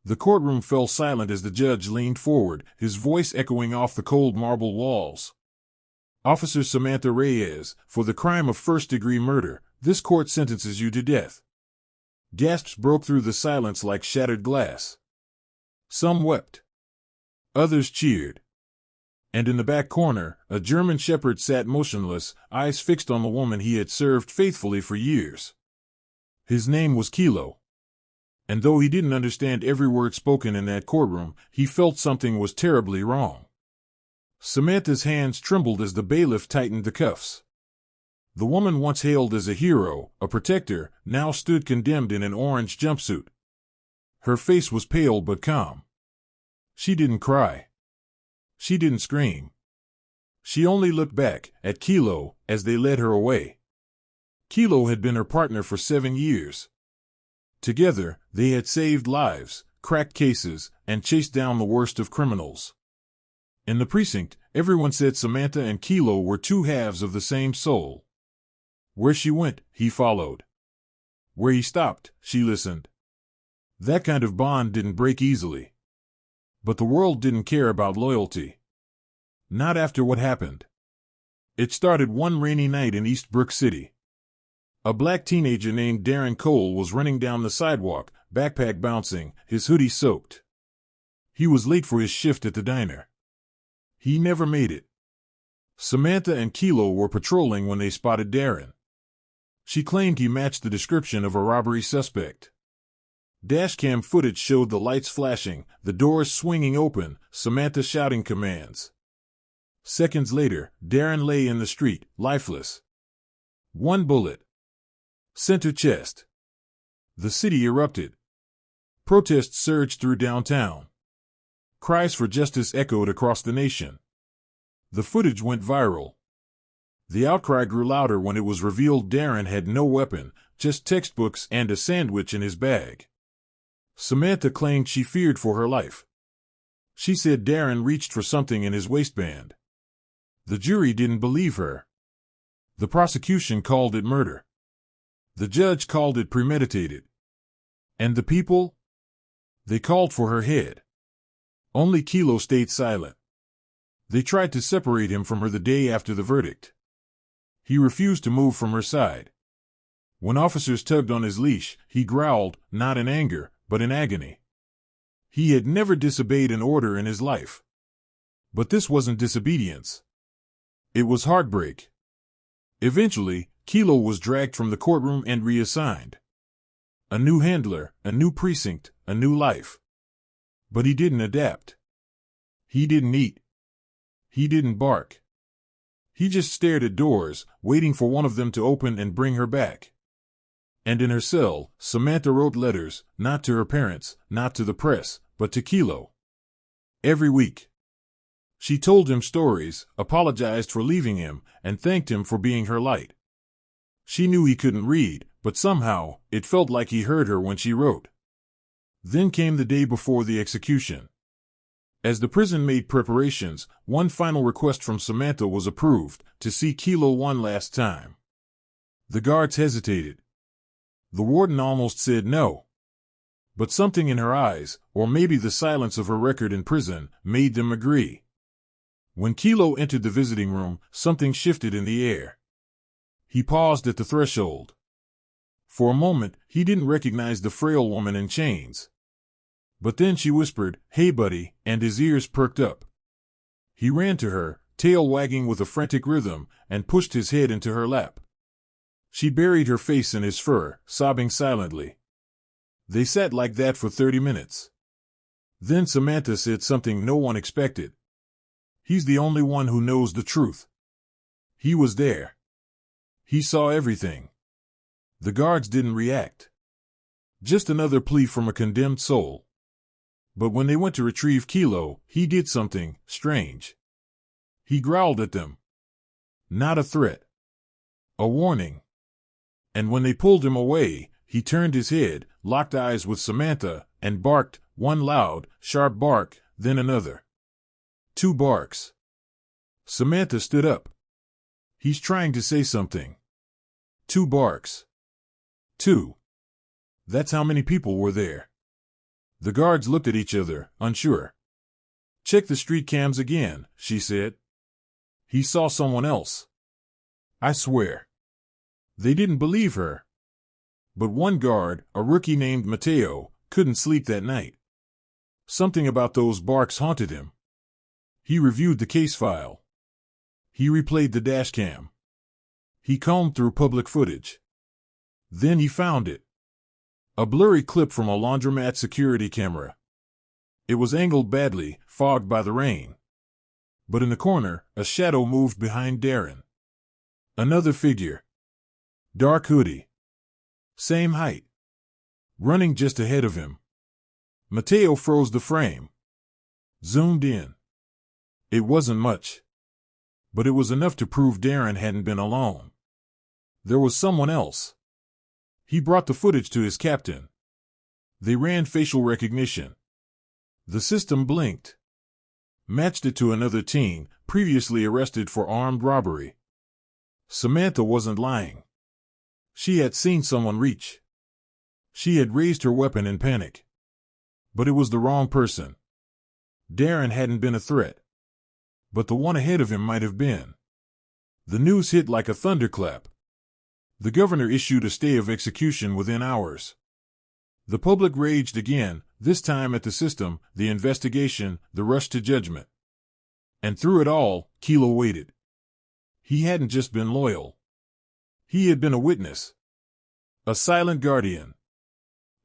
The courtroom fell silent as the judge leaned forward, his voice echoing off the cold marble walls. Officer Samantha Reyes, for the crime of first-degree murder, this court sentences you to death. Gasps broke through the silence like shattered glass. Some wept. Others cheered. And in the back corner, a German shepherd sat motionless, eyes fixed on the woman he had served faithfully for years. His name was Kilo. And though he didn't understand every word spoken in that courtroom, he felt something was terribly wrong. Samantha's hands trembled as the bailiff tightened the cuffs. The woman once hailed as a hero, a protector, now stood condemned in an orange jumpsuit. Her face was pale but calm. She didn't cry. She didn't scream. She only looked back at Kilo as they led her away. Kilo had been her partner for 7 years. Together, they had saved lives, cracked cases, and chased down the worst of criminals. In the precinct, everyone said Samantha and Kilo were two halves of the same soul. Where she went, he followed. Where he stopped, she listened. That kind of bond didn't break easily. But the world didn't care about loyalty. Not after what happened. It started one rainy night in East Brook City. A black teenager named Darren Cole was running down the sidewalk, backpack bouncing, his hoodie soaked. He was late for his shift at the diner. He never made it. Samantha and Kilo were patrolling when they spotted Darren. She claimed he matched the description of a robbery suspect. Dashcam footage showed the lights flashing, the doors swinging open, Samantha shouting commands. Seconds later, Darren lay in the street, lifeless. One bullet. Center chest. The city erupted. Protests surged through downtown. Cries for justice echoed across the nation. The footage went viral. The outcry grew louder when it was revealed Darren had no weapon, just textbooks and a sandwich in his bag. Samantha claimed she feared for her life. She said Darren reached for something in his waistband. The jury didn't believe her. The prosecution called it murder. The judge called it premeditated. And the people? They called for her head. Only Kilo stayed silent. They tried to separate him from her the day after the verdict. He refused to move from her side. When officers tugged on his leash, he growled, not in anger, but in agony. He had never disobeyed an order in his life. But this wasn't disobedience. It was heartbreak. Eventually, Kilo was dragged from the courtroom and reassigned. A new handler, a new precinct, a new life. But he didn't adapt. He didn't eat. He didn't bark. He just stared at doors, waiting for one of them to open and bring her back. And in her cell, Samantha wrote letters, not to her parents, not to the press, but to Kilo. Every week. She told him stories, apologized for leaving him, and thanked him for being her light. She knew he couldn't read, but somehow, it felt like he heard her when she wrote. Then came the day before the execution. As the prison made preparations, one final request from Samantha was approved, to see Kilo one last time. The guards hesitated. The warden almost said no. But something in her eyes, or maybe the silence of her record in prison, made them agree. When Kilo entered the visiting room, something shifted in the air. He paused at the threshold. For a moment, he didn't recognize the frail woman in chains. But then she whispered, "Hey buddy," and his ears perked up. He ran to her, tail wagging with a frantic rhythm, and pushed his head into her lap. She buried her face in his fur, sobbing silently. They sat like that for 30 minutes. Then Samantha said something no one expected. "He's the only one who knows the truth. He was there. He saw everything." The guards didn't react. Just another plea from a condemned soul. But when they went to retrieve Kilo, he did something strange. He growled at them. Not a threat. A warning. And when they pulled him away, he turned his head, locked eyes with Samantha, and barked, one loud, sharp bark, then another. 2 barks. Samantha stood up. He's trying to say something. 2 barks. 2. That's how many people were there. The guards looked at each other, unsure. "Check the street cams again," she said. "He saw someone else." "I swear." They didn't believe her. But one guard, a rookie named Mateo, couldn't sleep that night. Something about those barks haunted him. He reviewed the case file. He replayed the dashcam. He combed through public footage. Then he found it. A blurry clip from a laundromat security camera. It was angled badly, fogged by the rain. But in the corner, a shadow moved behind Darren. Another figure. Dark hoodie. Same height. Running just ahead of him. Mateo froze the frame. Zoomed in. It wasn't much. But it was enough to prove Darren hadn't been alone. There was someone else. He brought the footage to his captain. They ran facial recognition. The system blinked. Matched it to another teen, previously arrested for armed robbery. Samantha wasn't lying. She had seen someone reach. She had raised her weapon in panic. But it was the wrong person. Darren hadn't been a threat. But the one ahead of him might have been. The news hit like a thunderclap. The governor issued a stay of execution within hours. The public raged again, this time at the system, the investigation, the rush to judgment. And through it all, Kilo waited. He hadn't just been loyal. He had been a witness. A silent guardian.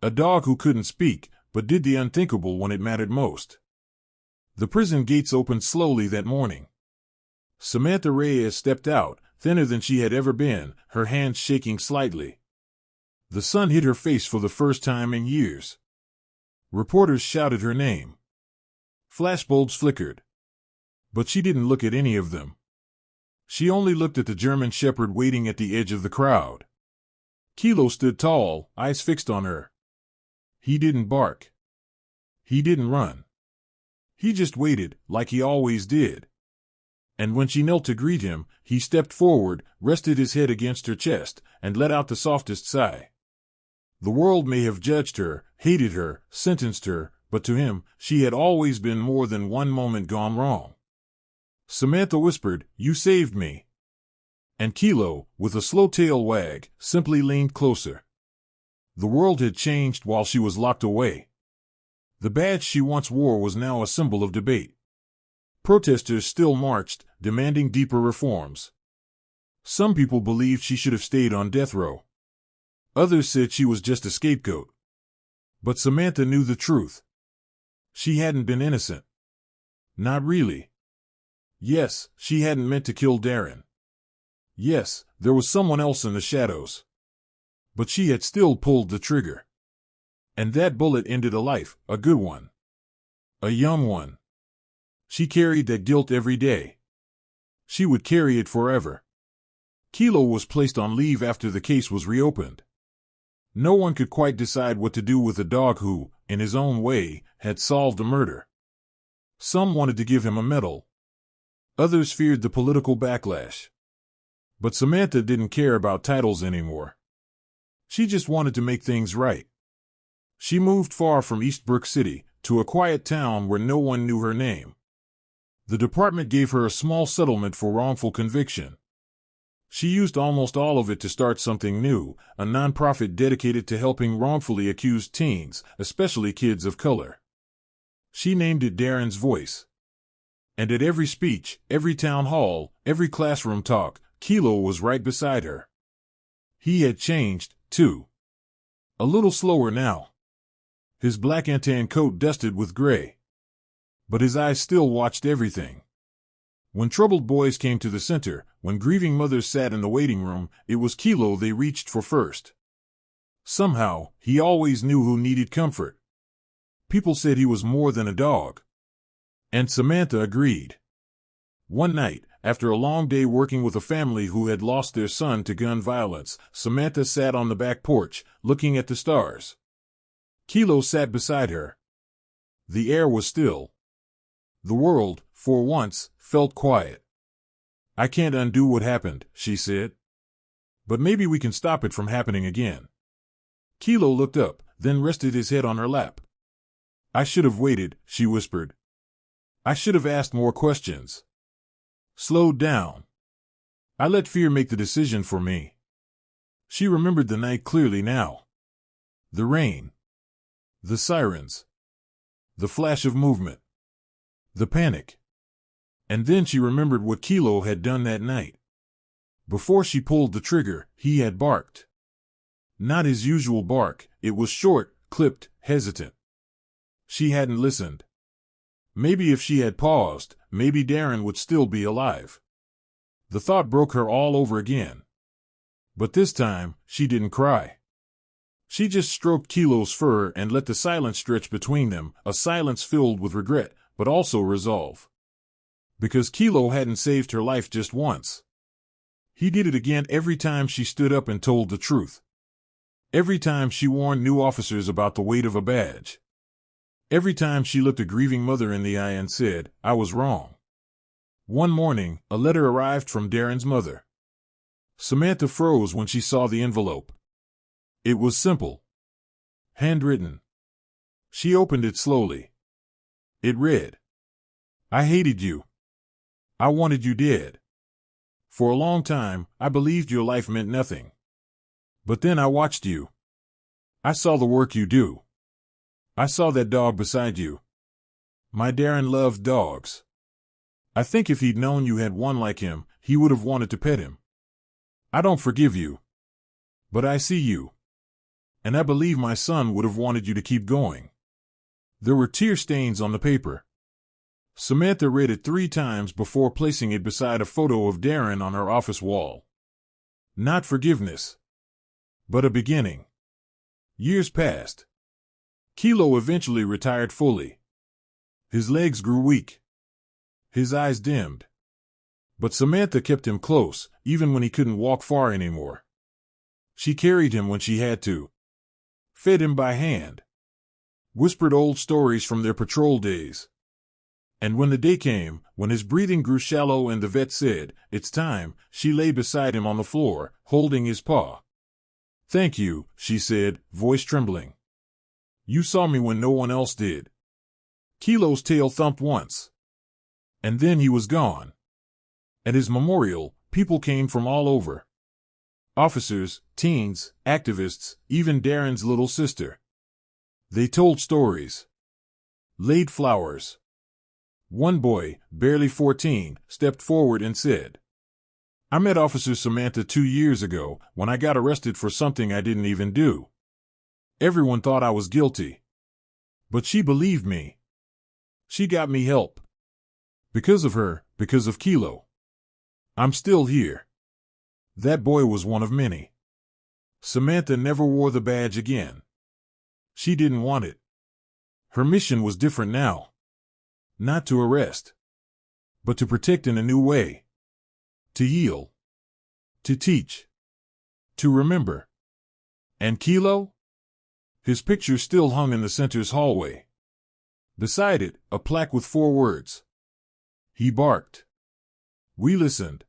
A dog who couldn't speak, but did the unthinkable when it mattered most. The prison gates opened slowly that morning. Samantha Reyes stepped out, thinner than she had ever been, her hands shaking slightly. The sun hit her face for the first time in years. Reporters shouted her name. Flashbulbs flickered. But she didn't look at any of them. She only looked at the German shepherd waiting at the edge of the crowd. Kilo stood tall, eyes fixed on her. He didn't bark. He didn't run. He just waited, like he always did. And when she knelt to greet him, he stepped forward, rested his head against her chest, and let out the softest sigh. The world may have judged her, hated her, sentenced her, but to him, she had always been more than one moment gone wrong. Samantha whispered, "You saved me." And Kilo, with a slow tail wag, simply leaned closer. The world had changed while she was locked away. The badge she once wore was now a symbol of debate. Protesters still marched, demanding deeper reforms. Some people believed she should have stayed on death row. Others said she was just a scapegoat. But Samantha knew the truth. She hadn't been innocent. Not really. Yes, she hadn't meant to kill Darren. Yes, there was someone else in the shadows. But she had still pulled the trigger. And that bullet ended a life, a good one. A young one. She carried that guilt every day. She would carry it forever. Kilo was placed on leave after the case was reopened. No one could quite decide what to do with a dog who, in his own way, had solved a murder. Some wanted to give him a medal. Others feared the political backlash. But Samantha didn't care about titles anymore. She just wanted to make things right. She moved far from East Brook City, to a quiet town where no one knew her name. The department gave her a small settlement for wrongful conviction. She used almost all of it to start something new, a nonprofit dedicated to helping wrongfully accused teens, especially kids of color. She named it Darren's Voice. And at every speech, every town hall, every classroom talk, Kilo was right beside her. He had changed, too. A little slower now. His black antan coat dusted with gray. But his eyes still watched everything. When troubled boys came to the center, when grieving mothers sat in the waiting room, it was Kilo they reached for first. Somehow, he always knew who needed comfort. People said he was more than a dog. And Samantha agreed. One night, after a long day working with a family who had lost their son to gun violence, Samantha sat on the back porch, looking at the stars. Kilo sat beside her. The air was still. The world, for once, felt quiet. "I can't undo what happened," she said. "But maybe we can stop it from happening again." Kilo looked up, then rested his head on her lap. I should have waited, she whispered. I should have asked more questions. Slowed down. I let fear make the decision for me. She remembered the night clearly now. The rain. The sirens. The flash of movement. The panic. And then she remembered what Kilo had done that night. Before she pulled the trigger, he had barked. Not his usual bark, it was short, clipped, hesitant. She hadn't listened. Maybe if she had paused, maybe Darren would still be alive. The thought broke her all over again. But this time, she didn't cry. She just stroked Kilo's fur and let the silence stretch between them, a silence filled with regret, but also resolve. Because Kilo hadn't saved her life just once. He did it again every time she stood up and told the truth. Every time she warned new officers about the weight of a badge. Every time she looked a grieving mother in the eye and said, I was wrong. One morning, a letter arrived from Darren's mother. Samantha froze when she saw the envelope. It was simple. Handwritten. She opened it slowly. It read, I hated you. I wanted you dead. For a long time, I believed your life meant nothing. But then I watched you. I saw the work you do. I saw that dog beside you. My Darren loved dogs. I think if he'd known you had one like him, he would have wanted to pet him. I don't forgive you. But I see you. And I believe my son would have wanted you to keep going. There were tear stains on the paper. Samantha read it 3 times before placing it beside a photo of Darren on her office wall. Not forgiveness, but a beginning. Years passed. Kilo eventually retired fully. His legs grew weak. His eyes dimmed. But Samantha kept him close, even when he couldn't walk far anymore. She carried him when she had to. Fed him by hand. Whispered old stories from their patrol days. And when the day came, when his breathing grew shallow and the vet said, it's time, she lay beside him on the floor, holding his paw. Thank you, she said, voice trembling. You saw me when no one else did. Kilo's tail thumped once. And then he was gone. At his memorial, people came from all over. Officers, teens, activists, even Darren's little sister. They told stories. Laid flowers. One boy, barely 14, stepped forward and said, I met Officer Samantha 2 years ago when I got arrested for something I didn't even do. Everyone thought I was guilty. But she believed me. She got me help. Because of her, because of Kilo. I'm still here. That boy was one of many. Samantha never wore the badge again. She didn't want it. Her mission was different now. Not to arrest, but to protect in a new way. To heal. To teach. To remember. And Kilo? His picture still hung in the center's hallway. Beside it, a plaque with 4 words. He barked. We listened.